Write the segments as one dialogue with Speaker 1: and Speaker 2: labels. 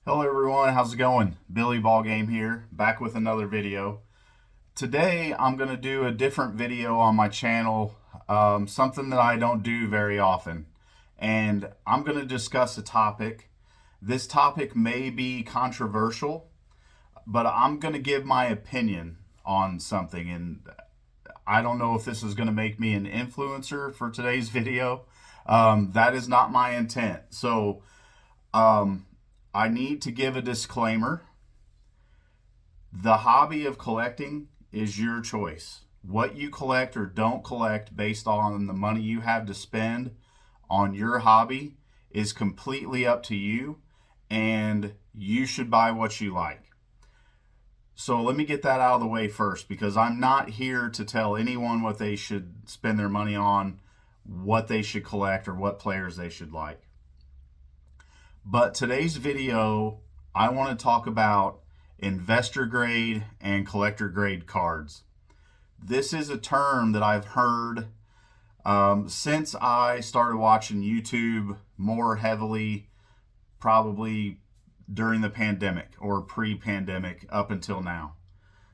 Speaker 1: Hello everyone, how's it going? Billy Ballgame here, back with another video. Today I'm going to do a different video on my channel, something that I don't do very often. And I'm going to discuss a topic. This topic may be controversial, but I'm going to give my opinion on something. And I don't know if this is going to make me an influencer for today's video. That is not my intent. So, I need to give a disclaimer. The hobby of collecting is your choice. What you collect or don't collect based on the money you have to spend on your hobby is completely up to you, and you should buy what you like. So let me get that out of the way first, because I'm not here to tell anyone what they should spend their money on, what they should collect, or what players they should like. But today's video, I want to talk about investor grade and collector grade cards. This is a term that I've heard since I started watching YouTube more heavily, probably during the pandemic or pre-pandemic up until now.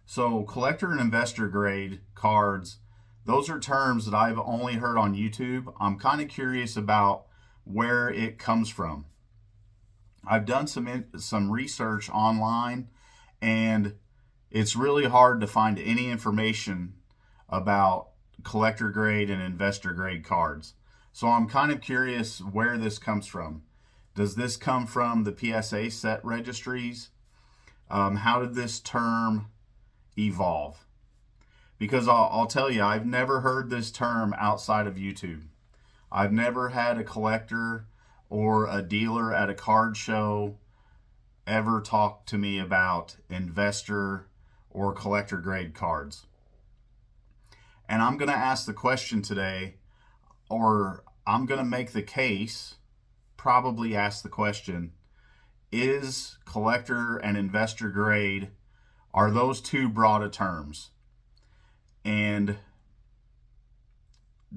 Speaker 1: So collector and investor grade cards, those are terms that I've only heard on YouTube. I'm kind of curious about where it comes from. I've done some research online, and it's really hard to find any information about collector grade and investor grade cards. So I'm kind of curious where this comes from. Does this come from the PSA set registries? How did this term evolve? Because I'll tell you, I've never heard this term outside of YouTube. I've never had a collector or a dealer at a card show ever talk to me about investor or collector grade cards. And I'm going to ask the question today, or I'm going to make the case, probably ask the question, is collector and investor grade, are those too broad of terms? And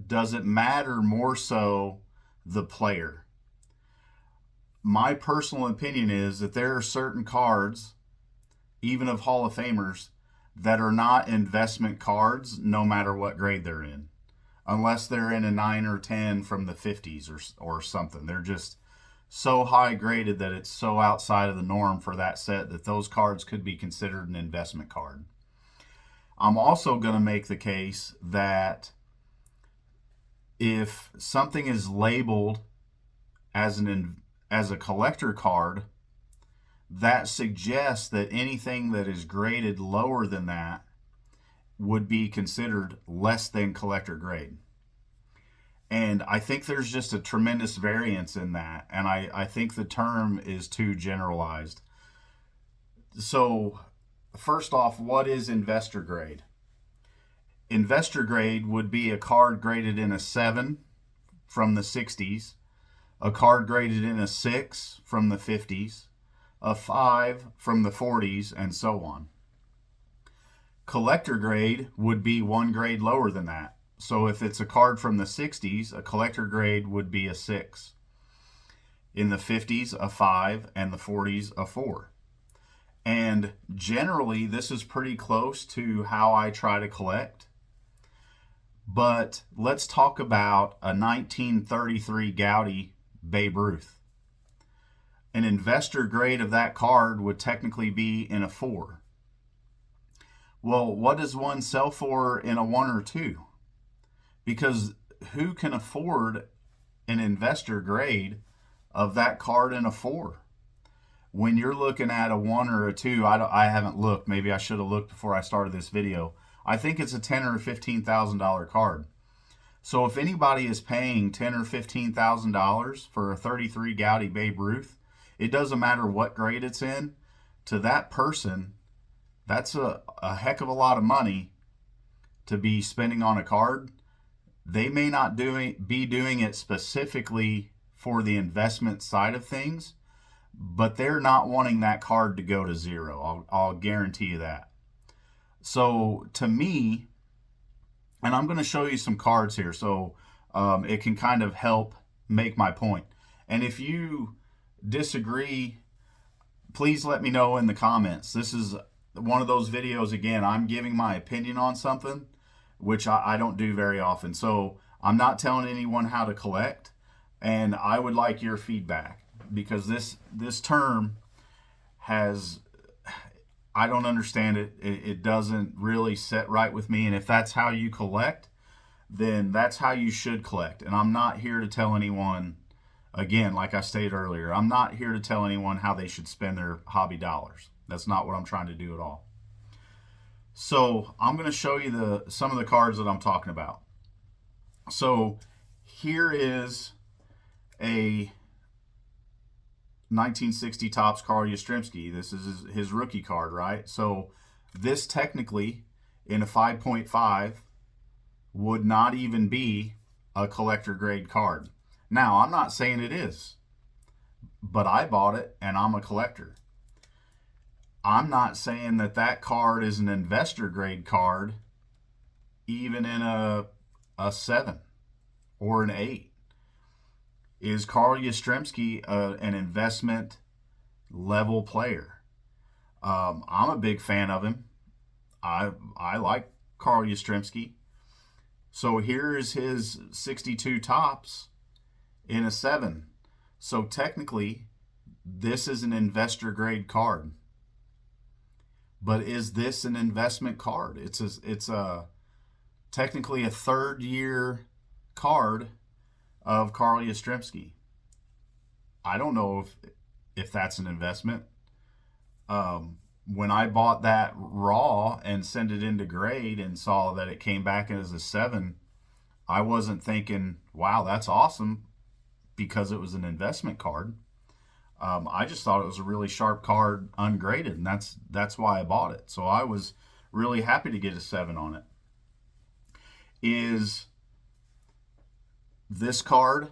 Speaker 1: does it matter more so the player? My personal opinion is that there are certain cards, even of Hall of Famers, that are not investment cards no matter what grade they're in. Unless they're in a 9 or 10 from the 50s or something. They're just so high graded that it's so outside of the norm for that set that those cards could be considered an investment card. I'm also going to make the case that if something is labeled as a collector card, that suggests that anything that is graded lower than that would be considered less than collector grade. And I think there's just a tremendous variance in that, and I think the term is too generalized. So first off, what is investor grade? Investor grade would be a card graded in a 7 from the 60s, a card graded in a 6 from the 50s, a 5 from the 40s, and so on. Collector grade would be one grade lower than that. So if it's a card from the 60s, a collector grade would be a 6. In the 50s, a 5, and the 40s, a 4. And generally, this is pretty close to how I try to collect. But let's talk about a 1933 Gaudy Babe Ruth. An investor grade of that card would technically be in a 4. Well, what does one sell for in a 1 or 2? Because who can afford an investor grade of that card in a 4? When you're looking at a 1 or a 2, I haven't looked. Maybe I should have looked before I started this video. I think it's a $10,000 or $15,000 card. So if anybody is paying $10,000 or $15,000 for a 33 Gaudy Babe Ruth, it doesn't matter what grade it's in. To that person, that's a heck of a lot of money to be spending on a card. They may not be doing it specifically for the investment side of things, but they're not wanting that card to go to zero. I'll guarantee you that. So to me, and I'm going to show you some cards here so it can kind of help make my point. And if you disagree, please let me know in the comments. This is one of those videos, again, I'm giving my opinion on something, which I don't do very often. So I'm not telling anyone how to collect, and I would like your feedback, because this term has, I don't understand it. It doesn't really set right with me. And if that's how you collect, then that's how you should collect. And I'm not here to tell anyone, again, like I stated earlier, I'm not here to tell anyone how they should spend their hobby dollars. That's not what I'm trying to do at all. So I'm going to show you some of the cards that I'm talking about. So here is a 1960 Topps Carl Yastrzemski. This is his rookie card, right? So this technically in a 5.5 would not even be a collector grade card. Now, I'm not saying it is, but I bought it and I'm a collector. I'm not saying that card is an investor grade card, even in a 7 or an 8. Is Carl Yastrzemski an investment level player? I'm a big fan of him. I like Carl Yastrzemski. So here is his 62 Topps in a 7. So technically, this is an investor grade card. But is this an investment card? It's a technically a 3rd year card of Carl Yastrzemski. I don't know if that's an investment. When I bought that raw and sent it into grade and saw that it came back as a 7, I wasn't thinking, wow, that's awesome, because it was an investment card. I just thought it was a really sharp card, ungraded, and that's why I bought it. So I was really happy to get a 7 on it. Is this card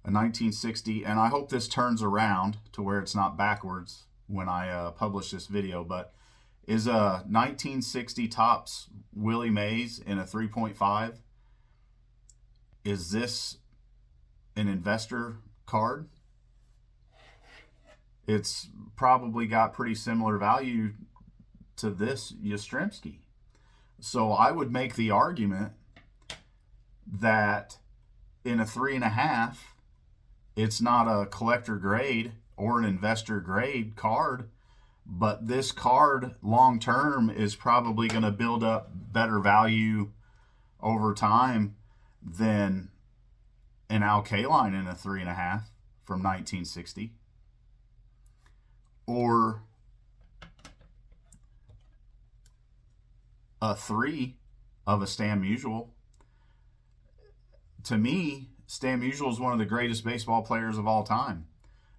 Speaker 1: a 1960? And I hope this turns around to where it's not backwards when I publish this video, but is a 1960 Topps Willie Mays in a 3.5, is this an investor card? It's probably got pretty similar value to this Yastrzemski. So I would make the argument that in a 3.5, it's not a collector grade or an investor grade card, but this card long term is probably going to build up better value over time than an Al Kaline in a 3.5 from 1960, or a 3 of a Stan Musial. To me, Stan Musial is one of the greatest baseball players of all time,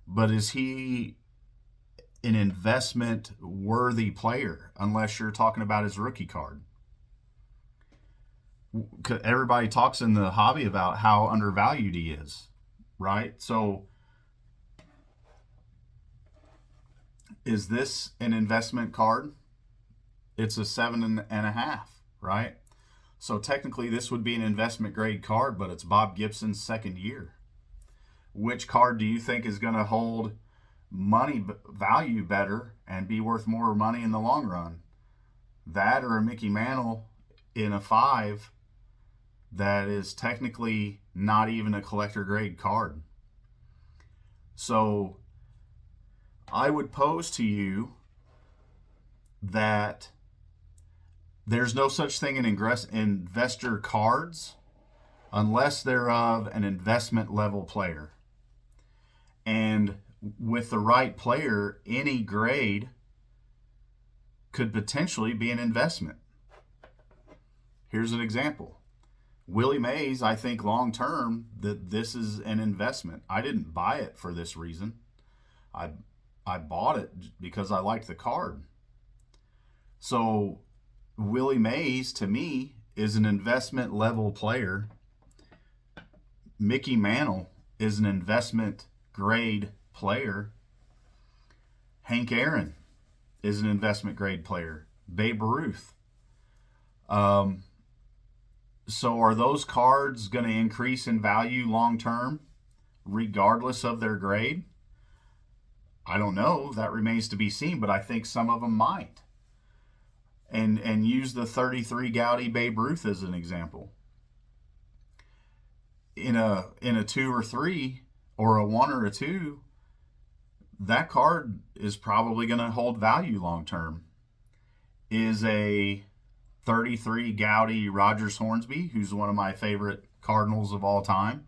Speaker 1: but is he an investment worthy player unless you're talking about his rookie card? Everybody talks in the hobby about how undervalued he is, right? So is this an investment card? It's a 7.5, right? So technically this would be an investment grade card, but it's Bob Gibson's 2nd year. Which card do you think is going to hold money value better and be worth more money in the long run? That or a Mickey Mantle in a 5 that is technically not even a collector grade card? So I would pose to you that there's no such thing in investor cards unless they're of an investment level player. And with the right player, any grade could potentially be an investment. Here's an example. Willie Mays, I think long term that this is an investment. I didn't buy it for this reason. I bought it because I liked the card. So Willie Mays, to me, is an investment level player. Mickey Mantle is an investment grade player. Hank Aaron is an investment grade player. Babe Ruth. So are those cards going to increase in value long term, regardless of their grade? I don't know. That remains to be seen, but I think some of them might. And use the 33 Gaudy Babe Ruth as an example. In a 2 or 3 or a 1 or a 2, that card is probably going to hold value long term. Is a 33 Gaudy Rogers Hornsby, who's one of my favorite Cardinals of all time,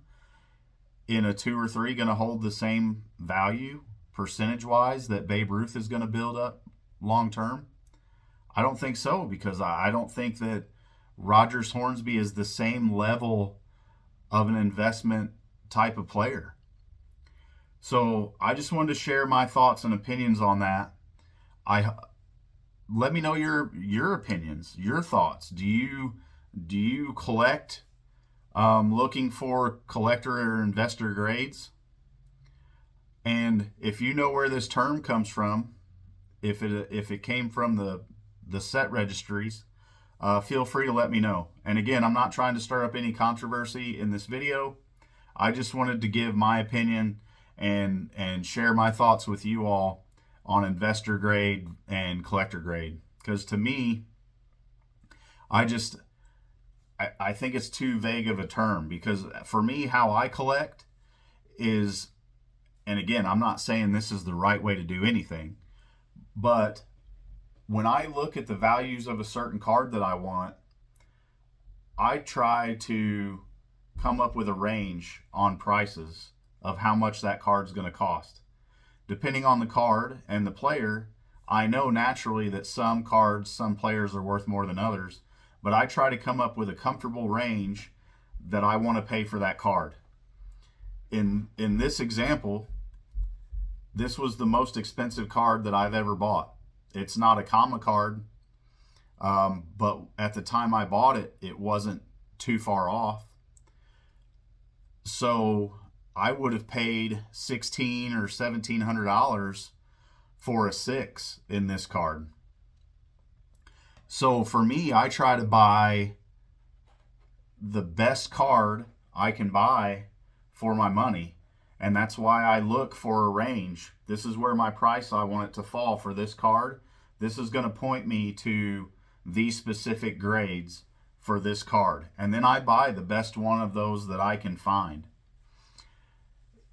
Speaker 1: in a 2 or 3 going to hold the same value percentage wise that Babe Ruth is going to build up long term? I don't think so, because I don't think that Rogers Hornsby is the same level of an investment type of player. So I just wanted to share my thoughts and opinions on that. Let me know your opinions, your thoughts. Do you collect, looking for collector or investor grades? And if you know where this term comes from, if it came from the set registries, feel free to let me know. And again, I'm not trying to stir up any controversy in this video. I just wanted to give my opinion and share my thoughts with you all on investor grade and collector grade. Because to me, I think it's too vague of a term. Because for me, how I collect is, and again, I'm not saying this is the right way to do anything, but when I look at the values of a certain card that I want, I try to come up with a range on prices of how much that card's going to cost. Depending on the card and the player, I know naturally that some cards, some players are worth more than others, but I try to come up with a comfortable range that I want to pay for that card. In this example, this was the most expensive card that I've ever bought. It's not a comma card, but at the time I bought it, it wasn't too far off. So I would have paid $1,600 or $1,700 for a 6 in this card. So for me, I try to buy the best card I can buy for my money. And that's why I look for a range. This is where my price I want it to fall for this card. This is going to point me to these specific grades for this card. And then I buy the best one of those that I can find.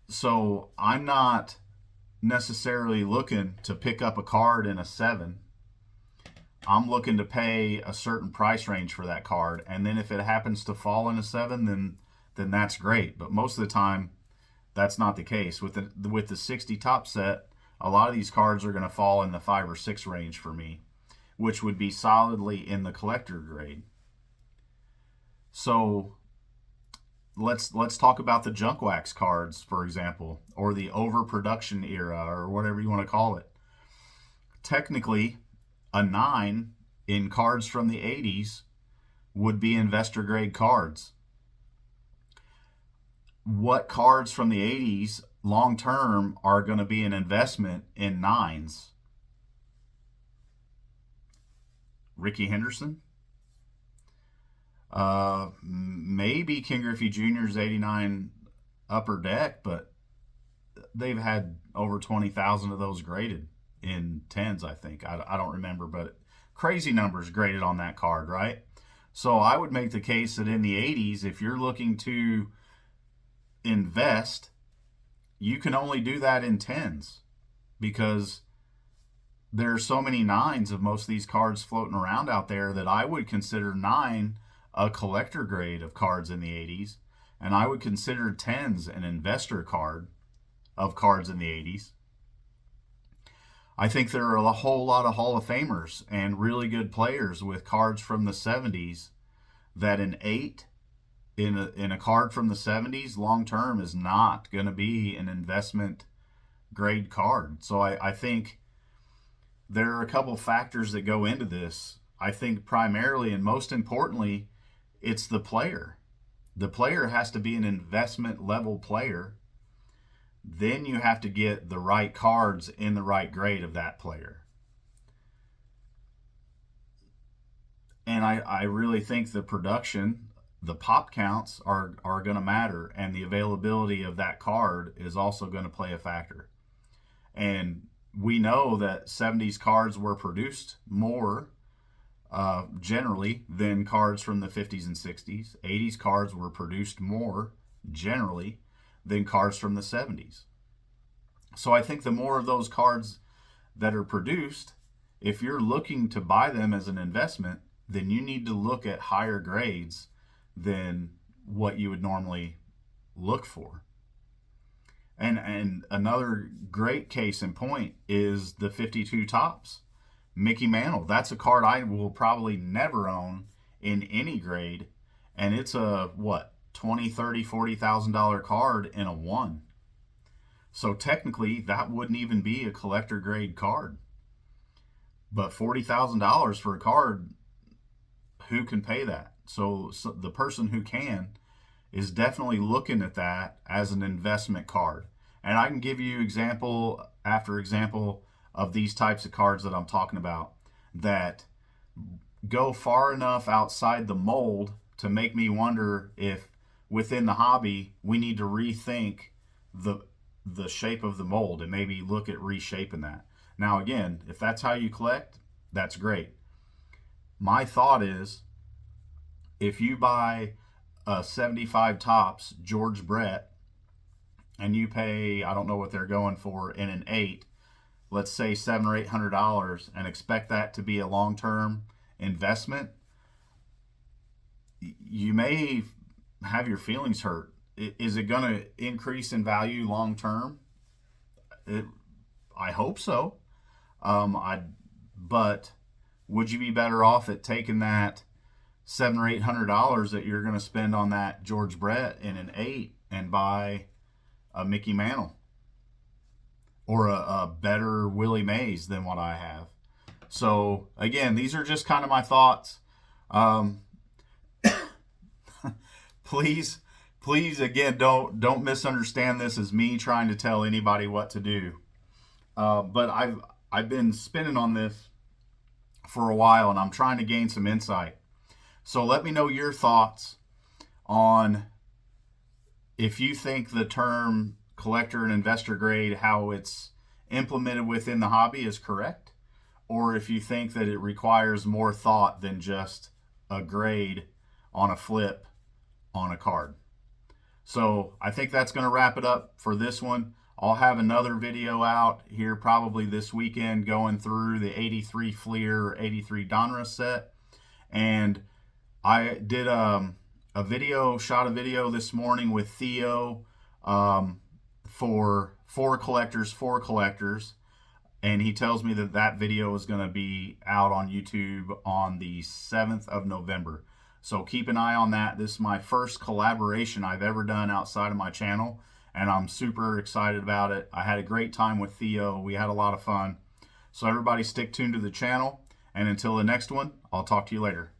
Speaker 1: So I'm not necessarily looking to pick up a card in a 7. I'm looking to pay a certain price range for that card. And then if it happens to fall in a 7, then that's great. But most of the time, that's not the case. With the 60 top set, a lot of these cards are going to fall in the 5 or 6 range for me, which would be solidly in the collector grade. So let's talk about the junk wax cards, for example, or the overproduction era, or whatever you want to call it. Technically, a 9 in cards from the 80s would be investor grade cards. What cards from the 80s long term are going to be an investment in 9s? Ricky Henderson, maybe King Griffey Jr.'s 89 Upper Deck, but they've had over 20,000 of those graded in 10s, I think. I don't remember, but crazy numbers graded on that card, right? So I would make the case that in the 80s, if you're looking to invest, you can only do that in 10s, because there are so many 9s of most of these cards floating around out there that I would consider 9 a collector grade of cards in the 80s, and I would consider 10s an investor card of cards in the 80s. I think there are a whole lot of Hall of Famers and really good players with cards from the 70s that an 8 in a card from the 70s long term is not going to be an investment grade card. So I think there are a couple factors that go into this. I think primarily and most importantly, it's the player. The player has to be an investment level player. Then you have to get the right cards in the right grade of that player. And I really think the production, the pop counts are going to matter, and the availability of that card is also going to play a factor. And we know that 70s cards were produced more generally than cards from the 50s and 60s. 80s cards were produced more generally than cards from the 70s. So I think the more of those cards that are produced, if you're looking to buy them as an investment, then you need to look at higher grades than what you would normally look for. And another great case in point is the 52 Topps Mickey Mantle. That's a card I will probably never own in any grade, and it's a what, 20, 30, $40,000 card in a 1. So technically that wouldn't even be a collector grade card. But $40,000 for a card, who can pay that? So the person who can is definitely looking at that as an investment card. And I can give you example after example of these types of cards that I'm talking about that go far enough outside the mold to make me wonder if within the hobby we need to rethink the shape of the mold and maybe look at reshaping that. Now again, if that's how you collect, that's great. My thought is, if you buy a 75 Topps George Brett and you pay, I don't know what they're going for in an 8, let's say $700 or $800, and expect that to be a long-term investment, you may have your feelings hurt. Is it going to increase in value long-term? I hope so. But would you be better off at taking that $700 or $800 that you're going to spend on that George Brett in an 8 and buy a Mickey Mantle or a better Willie Mays than what I have? So again, these are just kind of my thoughts. Please again, don't misunderstand this as me trying to tell anybody what to do. But I've been spinning on this for a while, and I'm trying to gain some insight. So let me know your thoughts on if you think the term collector and investor grade, how it's implemented within the hobby, is correct, or if you think that it requires more thought than just a grade on a flip on a card. So I think that's going to wrap it up for this one. I'll have another video out here probably this weekend going through the 83 Fleer, 83 Donruss set. And I did shot a video this morning with Theo for collectors. And he tells me that video is going to be out on YouTube on the 7th of November. So keep an eye on that. This is my first collaboration I've ever done outside of my channel, and I'm super excited about it. I had a great time with Theo. We had a lot of fun. So everybody stick tuned to the channel, and until the next one, I'll talk to you later.